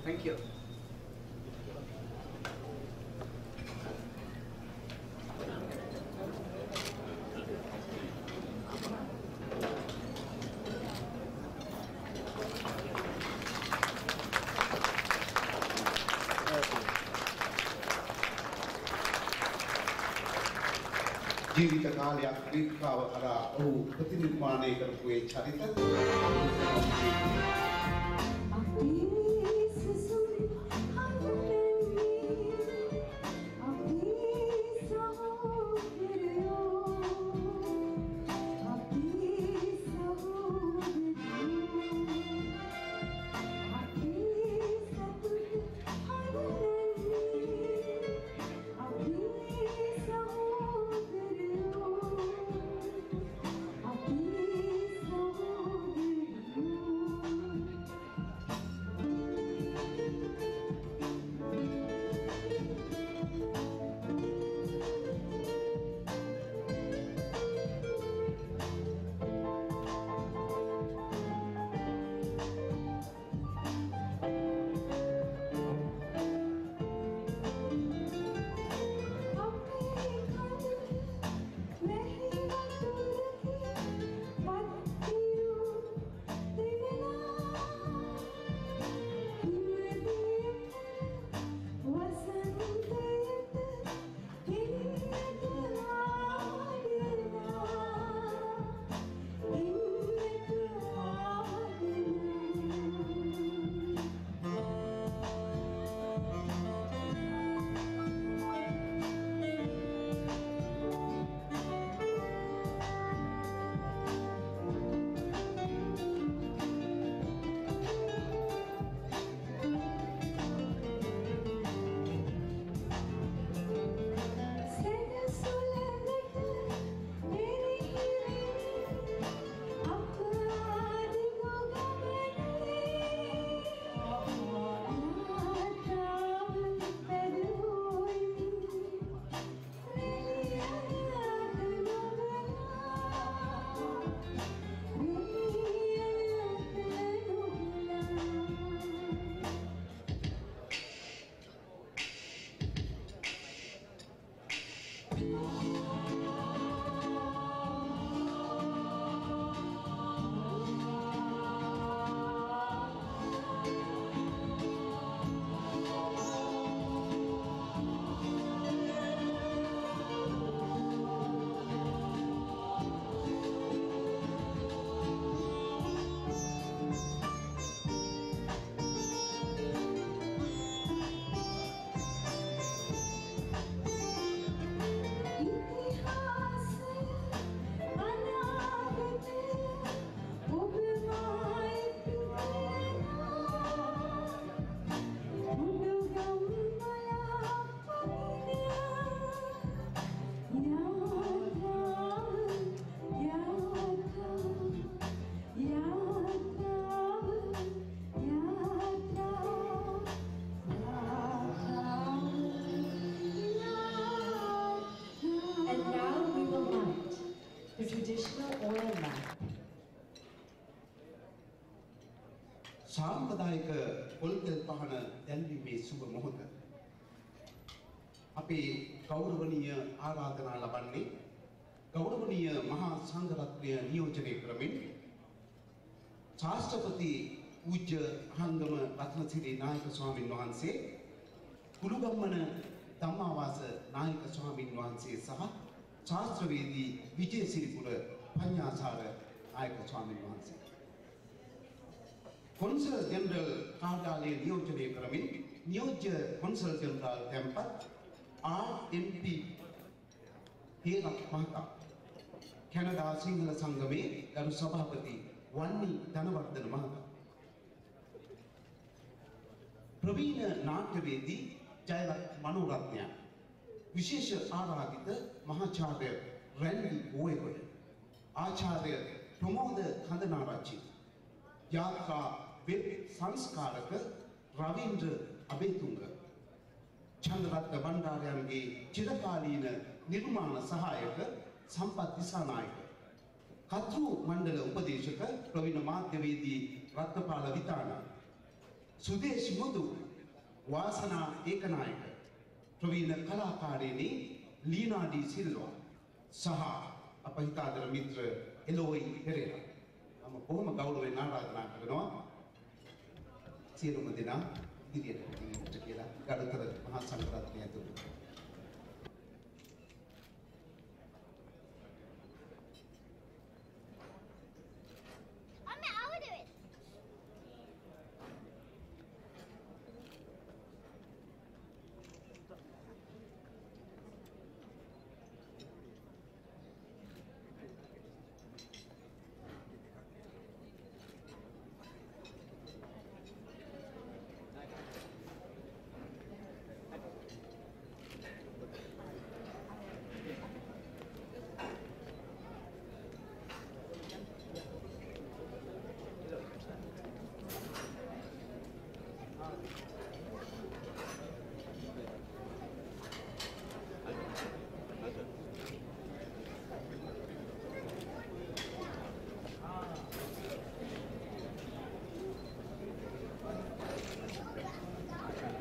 Thank you. ජීවිත කාලයක් ක්‍රීඩාව කරා ඔහු ප්‍රතිනිර්මාණය කරපු ඒ චරිත සාම්ප්‍රදායික පොල්තෙල් පහන දැල්වීමේ සුබ මොහොත අපේ ගෞරවනීය ආරාධනා ලබන්නේ ගෞරවනීය මහා සංඝරත්නය නියෝජනය කරමින් ශාස්ත්‍රපති පූජ්‍ය හංගම රත්නසිරි නායක ස්වාමින් වහන්සේ කුළුගම්මන ධම්මාවාස නායක ස්වාමින් වහන්සේ සහ ශාස්ත්‍රවේදී විජේසිරිපුර පඤ්ඤාසාර නායක ස්වාමින් වහන්සේ කොන්සල් ජෙනරල් කාර්යාලයේ නියෝජනය කරමින් නියෝජ්‍ය කොන්සල් ජෙනරල් තැන්පත් RMP හේරත් මහතා කැනඩා සිංහල සංගමේ ගරු සභාපති වන්නි ධනවර්ධන මහතා ප්‍රවීණ නාට්‍යවේදී ජයලත් මනෝරත්නය විශේෂ ආරාධිත මහාචාර්ය රැන්ඩි ඕයගොඩ ආචාර්ය ප්‍රමෝද කඳනාරච්චි යාත්‍රා වෙබ් සංස්කාරක රවීන්ද්‍ර අබේතුංග චන්ද්‍රරත්න බණ්ඩාරයන්ගේ චිරකාලීන නිර්මාණ සහායක සම්පත් දිසානායක කතෘ මණ්ඩල උපදේශක ප්‍රවීණ මාධ්‍යවේදී රත්නපාල විතාන සුදේශ් මුදු වාසනා ඒකනායක ප්‍රවීණ කලාකාරිණී ලීනා ඩී සිල්වා සහ අප හිතාදර මිත්‍ර එලෝයි පෙරේරා මම බොහොම ගෞරවයෙන් ආරාධනා කරනවා සියලුම දෙනා ඉදිරියට කියලා ගරුතර මහා සංඝරත්නය ඇතුළු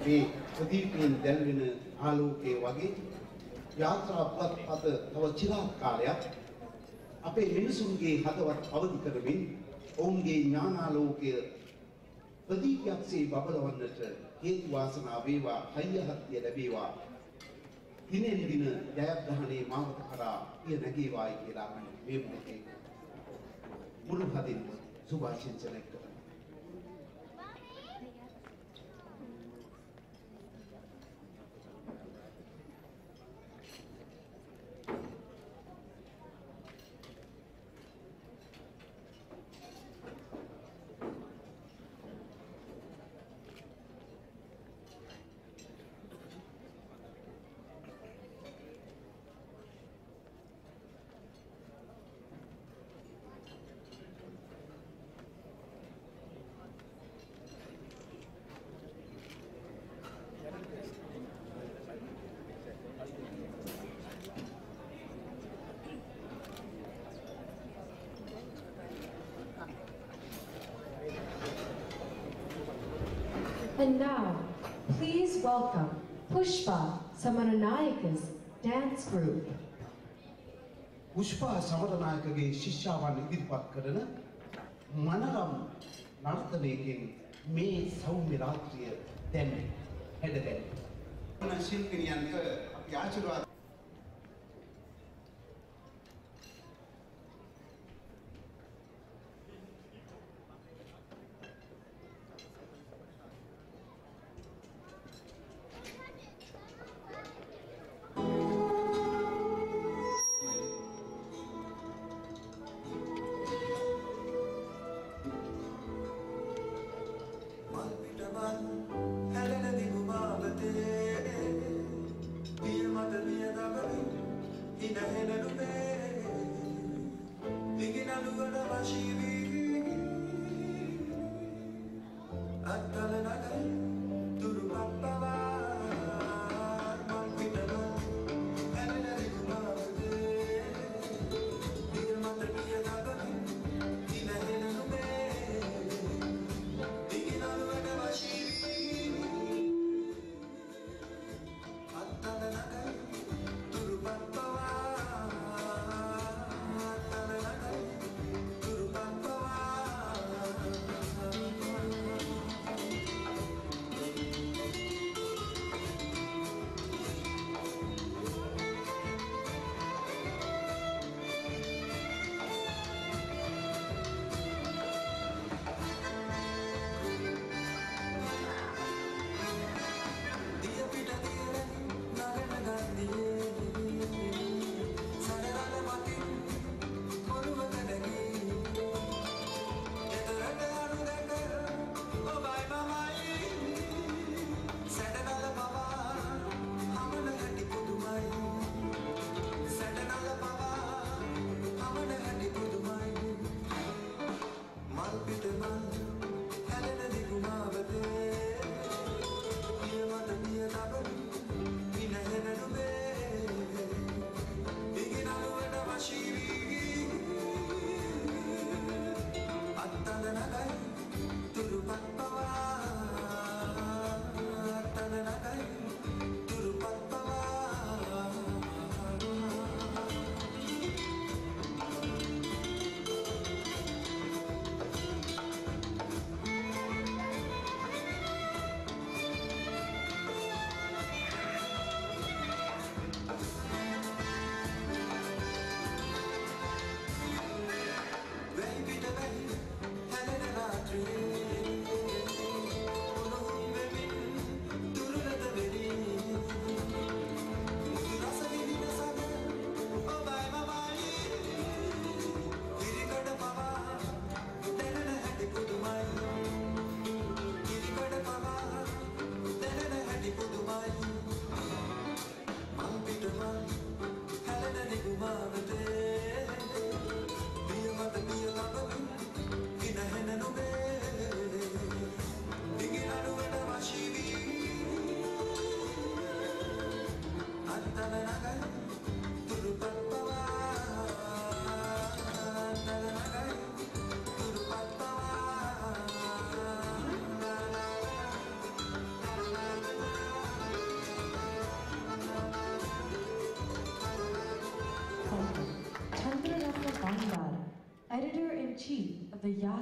මේ ප්‍රදීපයෙන් දැල්වෙන ආලෝකයේ වගේ යාත්‍රාපත් අද තව චිරාත් කාලයක් අපේ මිනිසුන්ගේ හදවත් අවදි කරමින් ඔවුන්ගේ ඥානාලෝකය ප්‍රදීපයක්සේ බබලවන්නට හේතු වාසනා වේවා හයියහත්ය ලැබේවා දිනෙන් දින ජයග්‍රහණයේ මාවත කරා පිය නැගේවායි කියලා මම මේ මොහොතේ මුළු හදින් සුභාශිංසනය කරනවා. And now, please welcome Pushpa Samaranayaka's dance group. Pushpa සමරනායකගේ ශිෂ්‍යාවන් ඉදිරිපත් කරන මනරම් නර්තනයකින් මේ සෞම්‍ය රාත්‍රිය දැන් හැඩගැහෙන ශිල්පිනියන්ට අපි ආශිර්වාද Turu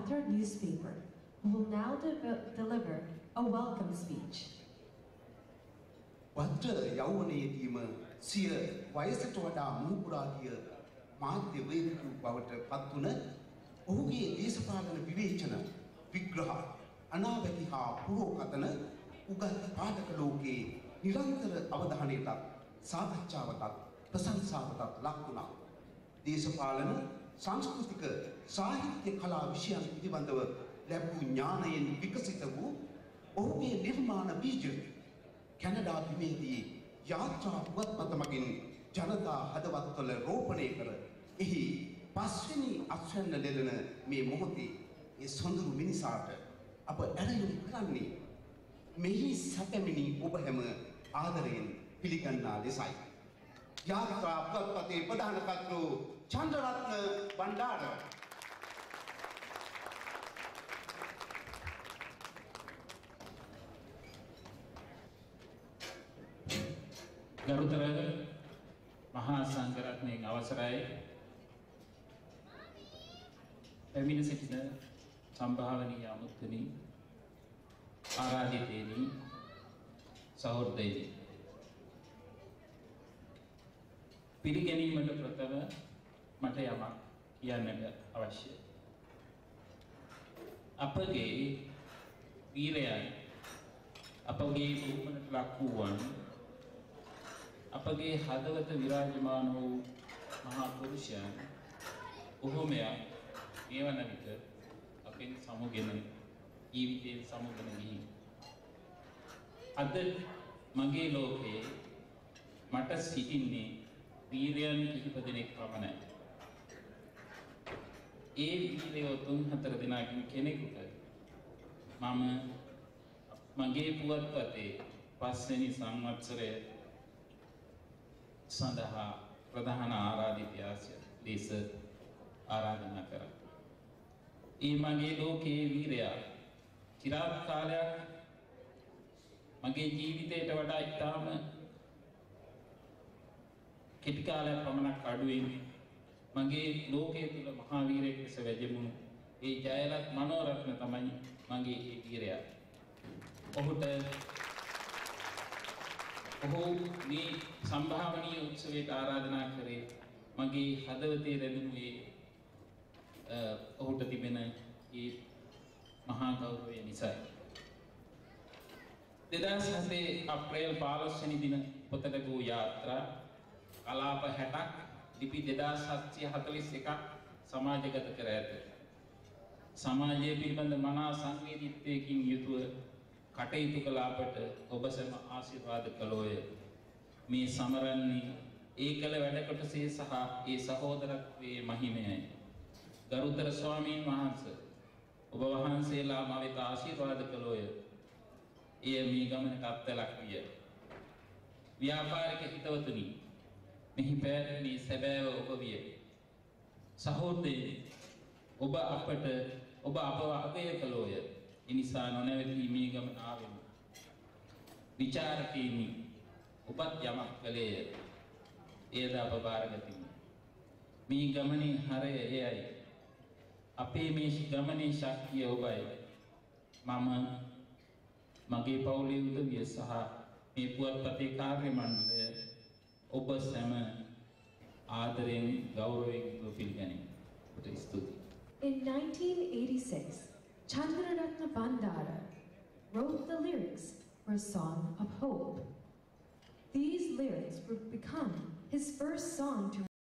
Panther newspaper, who will now deliver a welcome speech. වත්‍ර යෞවනයේදීම සිය වයසට වඩා මුහුකුරාදිය මාධ්‍ය වේදිකව බවට පත්වන ඔහුගේ දේශපාලන විවේචන විග්‍රහ අනාවැකි හා පුරෝකතන උගත් පාඨක ලෝකයේ නිරන්තර අවධානයටත් සාකච්ඡාවටත් ප්‍රශංසාවටත් ලක් වුණා. දේශපාලන සංස්කෘතික සාහිත්‍ය කලා විෂයන් පිළිබඳව ලැබූ ඥානයෙන් විකසිත වූ ඔහුගේ නිර්මාණ බීජ කැනඩා බිමේදී යාත්‍රා පුවත්පත මගින් ජනතා හදවත්වල රෝපණය කර එහි පස්වෙනි අස්වැන්න දෙලන මේ මොහොතේ ඒ සොඳුරු මිනිසාට අප ඇරයුම් කරන්නේ මෙහි සැතැමිනි ඔබ හැම ආදරයෙන් පිළිගන්නා ලෙසයි. යාත්‍රා පුවත්පතේ ප්‍රධාන කර්තෘ චන්ද්‍රරත්න බණ්ඩාර ගරුතර මහා සංඝරත්නයේ අවසරයි පැමිණ සිටින සම්භාවනීය අමුත්තනි ආරාධිතේනි සහෝදරයනි පිළිගැනීමට ප්‍රථම මට යමක් කියන්නට අවශ්‍යයි. අපගේ වීරයන් අපගේ උරුමකට ලක් වූවන් අපගේ හදවත විරාජමාන වූ මහා පුරුෂයන් බොහෝමයක් මේවන විට අපෙන් සමුගෙන ජීවිතයෙන් සමුගෙන ගිහින් අද මගේ ලෝකයේ මට සිටින්නේ වීරයන් කිහිප දෙනෙක් පමණයි. ඒ වීරයෝ 3-4 දෙනාකින් කෙනෙකුට මම මගේ පුවත්පතේ 5 වෙනි සංවත්සරය සඳහා ප්‍රධාන ආරාධිතයාස ලෙස ආරාධනා කරා. ඒ මගේ ලෝකයේ වීරයා චිරාත් කාලයක් මගේ ජීවිතයට වඩා ඉතාම කෙටි කාලයක් පමණක් අඩුවෙන් මගේ ලෝකයේ තුල මහා වීරයෙක් ලෙස වැජඹුණු ඒ ජයලත් මනෝරත්න තමයි මගේ ඒ වීරයා. ඔහු මේ සම්භාවනීය උත්සවයට ආරාධනා කරේ මගේ හදවතේ රැඳුණු ඔහුට තිබෙන ඒ මහා ගෞරවය නිසායි. 2007 අප්‍රේල් 15 වෙනි දින පොතට ගෝ යාත්‍රා කලාප 60ක් ලිපි 2741ක් සමාජගත කර ඇත. සමාජයේ පිළිබඳ මනා සංවේදීත්වයකින් යුතුව කටයුතු කළ අපට ඔබ සැම ආශිර්වාද කළෝය. මේ සමරන්නේ ඒකල වැඩ කොටසේ සහ ඒ සහෝදරත්වයේ මහිමයයි. ගරුතර ස්වාමීන් වහන්සේ ඔබ වහන්සේලා මා වෙත ආශිර්වාද කළෝය. එය මේ ගමනට අත්ලක් විය. ව්‍යාපාරික හිතවතුනි මෙහි පැවැත්මේ සැබෑව ඔබ විය. සහෝදරයනි ඔබ අපව අගය කළෝය. එනිසා නොනැවතී මේ ගමන ආවෙමු. විචාරකීනි ඔබත් යමක් කළේය. එයද අප බාරගතිමු. මේ ගමනේ හරය එයයි. අපේ මේ ගමනේ ශක්තිය ඔබයි. මම මගේ පවුලේ උදවිය සහ මේ පුවත්පතේ කාර්ය මණ්ඩලය ඔබ සැම ආදරයෙන් ගෞරවයෙන් පිළිගනිමු. ඔබට ස්තුතියි. In 1986, Chandraratna Bandara wrote the lyrics for a song of hope. These lyrics would become his first song to